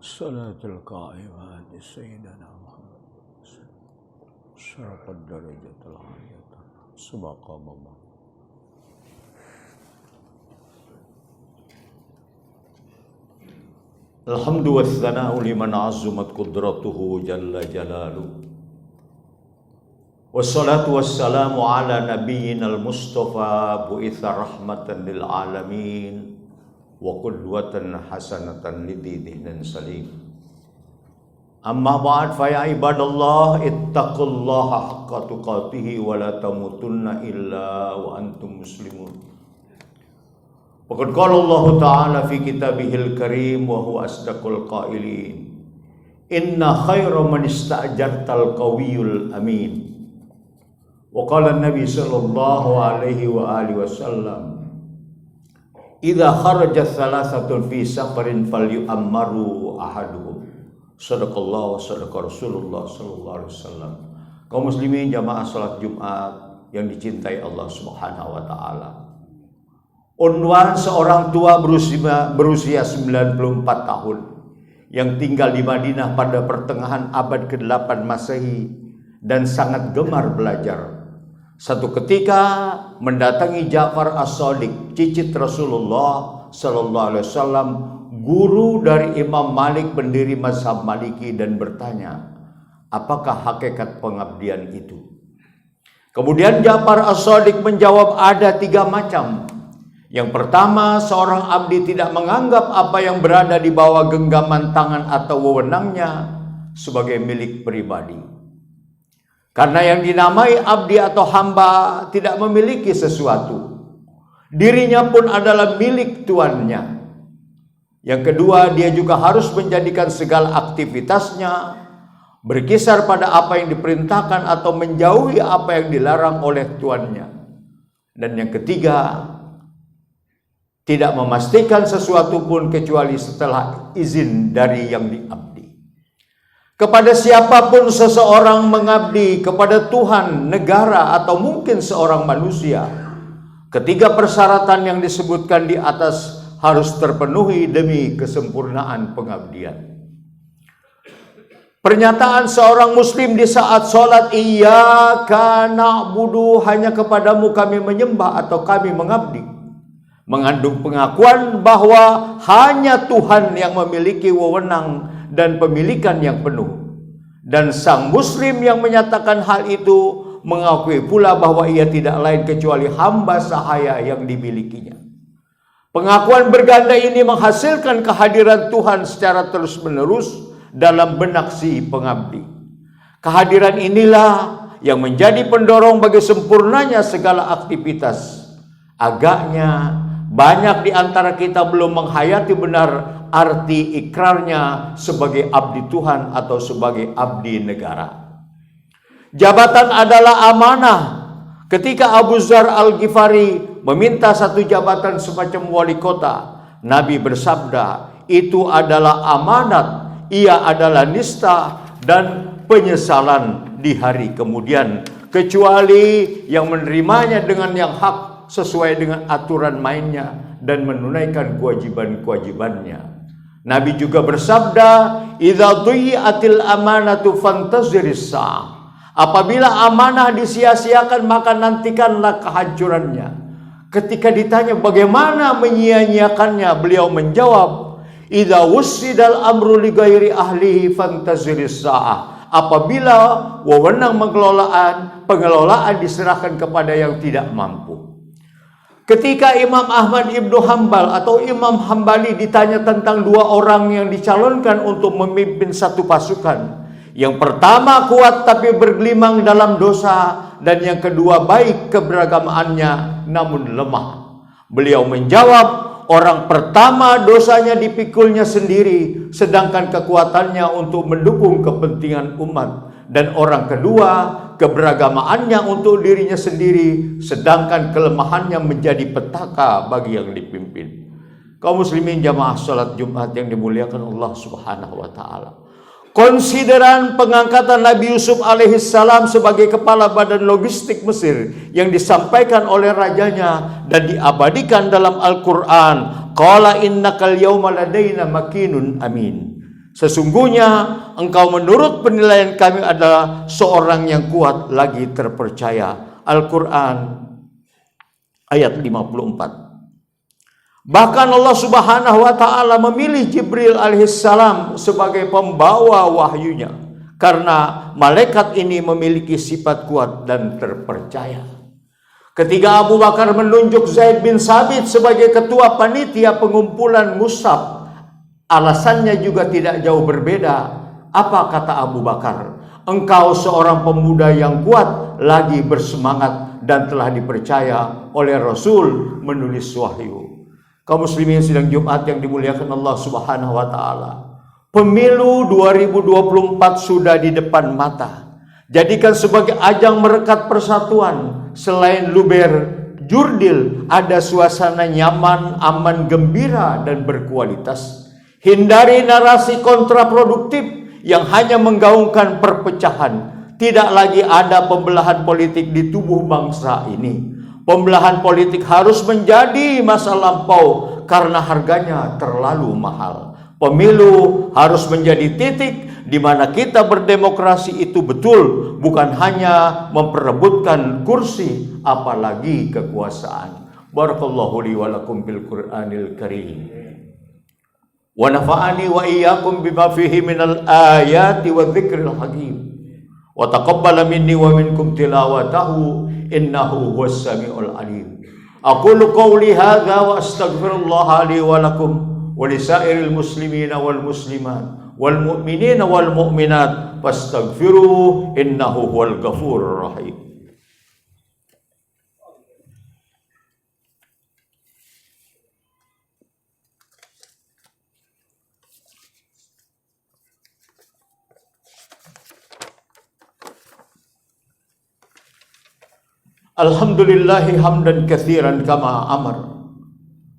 Salatul qa'imah di Sayyidina Muhammad Syarafat darajatul aliyatan Subhanallah. Alhamdu wassana'u liman azumat qudratuhu jalla jalaluh. Wassalatu wassalamu ala nabiyyinal mustafa bu'itha rahmatan lil alamin wa qudwatan hasanatan lididhin salim. Amma ba'd fa ya ibadallah ittaqullaha haqqa tuqatih wa la tamutunna illa wa antum muslimun. Faqad qala Allah Ta'ala fi kitabihil karim wa huwa asdaqul qailin. Inna khaira man ista'jartal qawiyul amin. Wa qala an-nabi sallallahu alaihi wa alihi wasallam, idza kharaja thalathatun fi safarin falyu'ammaru ahaduhum. Sadaqallahu wa sadaqa Rasulullah sallallahu alaihi wasallam. Kaum muslimin jamaah salat Jumat yang dicintai Allah Subhanahu wa taala. Unwan seorang tua berusia 94 tahun yang tinggal di Madinah pada pertengahan abad ke-8 Masehi dan sangat gemar belajar. Satu ketika mendatangi Ja'far As-Shadiq, cicit Rasulullah sallallahu alaihi wasallam, guru dari Imam Malik pendiri mazhab Maliki, dan bertanya, apakah hakikat pengabdian itu? Kemudian Ja'far As-Shadiq menjawab, ada 3 macam. Yang pertama, seorang abdi tidak menganggap apa yang berada di bawah genggaman tangan atau wewenangnya sebagai milik pribadi. Karena yang dinamai abdi atau hamba tidak memiliki sesuatu. Dirinya pun adalah milik tuannya. Yang kedua, dia juga harus menjadikan segala aktivitasnya berkisar pada apa yang diperintahkan atau menjauhi apa yang dilarang oleh tuannya. Dan yang ketiga, tidak memastikan sesuatu pun kecuali setelah izin dari yang diabdi. Kepada siapapun seseorang mengabdi, kepada Tuhan, negara, atau mungkin seorang manusia, ketiga persyaratan yang disebutkan di atas harus terpenuhi demi kesempurnaan pengabdian. Pernyataan seorang muslim di saat sholat, iyyaka na'budu, hanya kepadamu kami menyembah atau kami mengabdi, mengandung pengakuan bahwa hanya Tuhan yang memiliki wewenang dan pemilikan yang penuh. Dan sang muslim yang menyatakan hal itu mengakui pula bahwa ia tidak lain kecuali hamba sahaya yang dimilikinya. Pengakuan berganda ini menghasilkan kehadiran Tuhan secara terus-menerus dalam benak si pengabdi. Kehadiran inilah yang menjadi pendorong bagi sempurnanya segala aktivitas. Agaknya banyak di antara kita belum menghayati benar arti ikrarnya sebagai abdi Tuhan atau sebagai abdi negara. Jabatan adalah amanah. Ketika Abu Dzar Al-Ghifari meminta satu jabatan semacam wali kota, Nabi bersabda, itu adalah amanat, ia adalah nista dan penyesalan di hari kemudian, kecuali yang menerimanya dengan yang hak sesuai dengan aturan mainnya dan menunaikan kewajiban-kewajibannya. Nabi juga bersabda, idza dhi'atil amanatu fantaziris sa'ah. Apabila amanah disia-siakan maka nantikanlah kehancurannya. Ketika ditanya bagaimana menyia-nyiakannya, beliau menjawab, idza wussidal amru li ghairi ahlihi fantaziris sa'ah. Apabila wewenang pengelolaan diserahkan kepada yang tidak mampu. Ketika Imam Ahmad Ibnu Hanbal atau Imam Hambali ditanya tentang 2 orang yang dicalonkan untuk memimpin satu pasukan. Yang pertama kuat tapi bergelimang dalam dosa, dan yang kedua baik keberagamaannya namun lemah. Beliau menjawab, orang pertama dosanya dipikulnya sendiri, sedangkan kekuatannya untuk mendukung kepentingan umat. Dan orang kedua, keberagamaannya untuk dirinya sendiri, sedangkan kelemahannya menjadi petaka bagi yang dipimpin. Kaum muslimin jamaah salat Jumat yang dimuliakan Allah Subhanahu wa taala. Konsideran pengangkatan Nabi Yusuf alaihissalam sebagai kepala badan logistik Mesir yang disampaikan oleh rajanya dan diabadikan dalam Al-Quran, qala innakal yawma ladaina makinun amin. Sesungguhnya engkau menurut penilaian kami adalah seorang yang kuat lagi terpercaya. Al-Quran ayat 54. Bahkan Allah Subhanahu wa taala memilih Jibril alaihissalam sebagai pembawa wahyunya karena malaikat ini memiliki sifat kuat dan terpercaya. Ketika Abu Bakar menunjuk Zaid bin Sabit sebagai ketua panitia pengumpulan mushaf, alasannya juga tidak jauh berbeda. Apa kata Abu Bakar? Engkau seorang pemuda yang kuat, lagi bersemangat dan telah dipercaya oleh Rasul menulis wahyu. Kaum muslimin sidang Jumat yang dimuliakan Allah Subhanahu wa taala. Pemilu 2024 sudah di depan mata. Jadikan sebagai ajang merekat persatuan. Selain luber jurdil, ada suasana nyaman, aman, gembira, dan berkualitas. Hindari narasi kontraproduktif yang hanya menggaungkan perpecahan. Tidak lagi ada pembelahan politik di tubuh bangsa ini. Pembelahan politik harus menjadi masa lampau karena harganya terlalu mahal. Pemilu harus menjadi titik di mana kita berdemokrasi itu betul, bukan hanya memperebutkan kursi, apalagi kekuasaan. Barakallahu li wa lakum bil Qur'anil Karim. Wa nafa'ani wa iyyakum bima fihi minal ayati wa dzikril hakim. Wa taqabbala minni wa minkum tilawatahu innahu huwas samiul alim. Aqulu qawli hadza wa astaghfirullah li wa lakum wa lisairil muslimina wal muslimat wal mu'minina wal mu'minat fastaghfiru innahu huwal ghafurur rahim. Alhamdulillahi hamdan katsiran kama amar.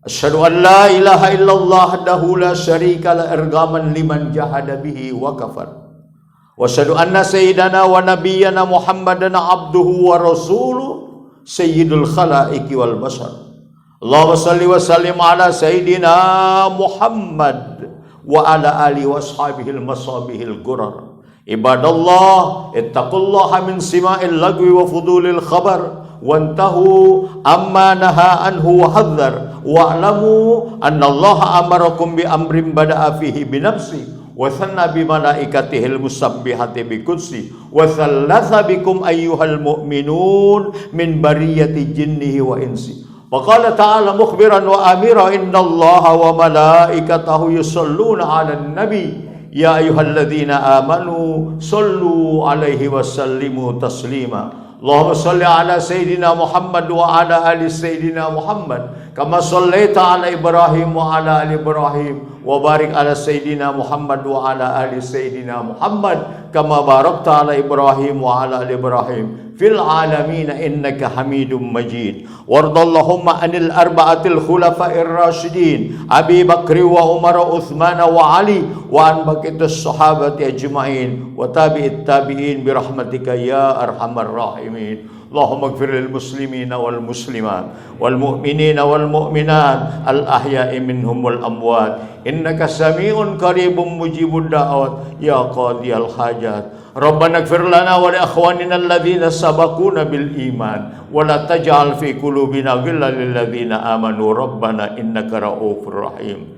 Asyhadu an la ilaha illallah wahdahu la syarika la irgaman liman jahada bihi wa kafar. Wa asyhadu anna sayyidana wa nabiyyana Muhammadan abduhu wa rasuluh sayyidul khalaiqi wal bashar. Allahumma salli wa sallim ala sayyidina Muhammad wa ala alihi wa ashabihil masabihil gurar. Ibadallah ittaqullaha min sima'il lagwi wa fudulil khabar. Wantahu amma naha anhu wa hadzar wa'lamu anna Allah amarakum bi amrin bada'a fihi bi nafsi wa thanna bi malaikatihil musabbihati bi qudsi wa thalatha bikum ayyuhal mu'minun min bariyati jinnihi wa insi. Wa qala ta'ala mukhbiran wa amira inna Allah wa malaikatahu yusalluna 'alan nabi ya ayyuhalladzina amanu sallu 'alaihi wa sallimu taslima. Allahumma salli ala Sayyidina Muhammad wa ala ali Sayyidina Muhammad kama sallaita ala Ibrahim wa ala ali Ibrahim wa barik ala Sayyidina Muhammad wa ala ali Sayyidina Muhammad kama barakta ala Ibrahim wa ala ali Ibrahim fil alamin innaka Hamidum Majid. Wardallahumma anil arba'atil khulafa'ir rasyidin Abi Bakri wa Umar wa Uthman wa Ali wa an baqitus sahabati ajma'in wa tabi'it tabi'in bi rahmatika ya arhamar rahimin. Allahumma ighfir lil muslimina wal muslimat wal mu'minina wal mu'minat al ahya'i minhum wal amwat innaka sami'un qaribun mujibud da'awat ya qadiyal hajat. Rabbana ighfir lana wa li akhwanina alladhina sabaquna bil iman wa la taj'al fi qulubina ghillan lil ladzina amanu rabbana innaka ra'ufur rahim.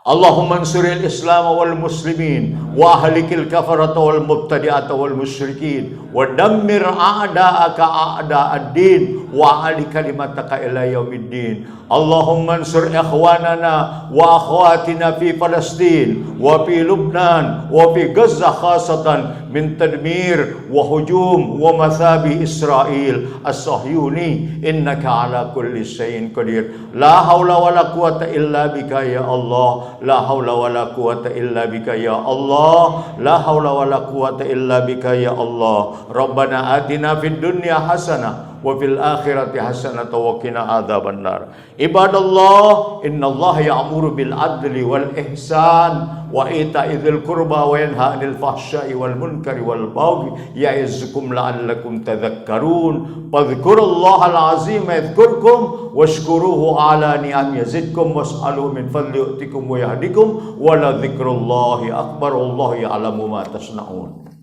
Allahumma ansuril Islam wal muslimin wa ahlikil kafarata wal mubtadi'ata wal musyrikin wa dammir a'da'aka a'da'ad-din wa ali kalimataka ila yaumiddin. Allahumma ansur ikhwanana wa akhwatina fi Palestin wa fi Lubnan wa fi Gaza khasatan min tadmir wa hujum wa mathabi Israel as-Sahyuni innaka ala kulli shay'in qadir. La haula wa la quwata illa bika ya Allah. La haula wa la quwata illa bika ya Allah. La haula wa la quwata illa bika ya Allah. Rabbana atina fid dunya hasanah wa fil akhirati hasanatan wa qina adzabannar. Ibadallah, innallaha ya'muru bil adli wal ihsan wa ita'i dzil qurba wa yanha 'anil fahsya'i wal munkari wal baghi ya'izukum la'allakum tadhakkarun. Fadhkurullaha al-'azim yadhkurkum washkuruhu 'ala ni'am yazidkum was'aluhu min fadli yu'tikum wa yahdikum wa la dzikrullahi akbar wallahu ya'lamu ma tasna'un.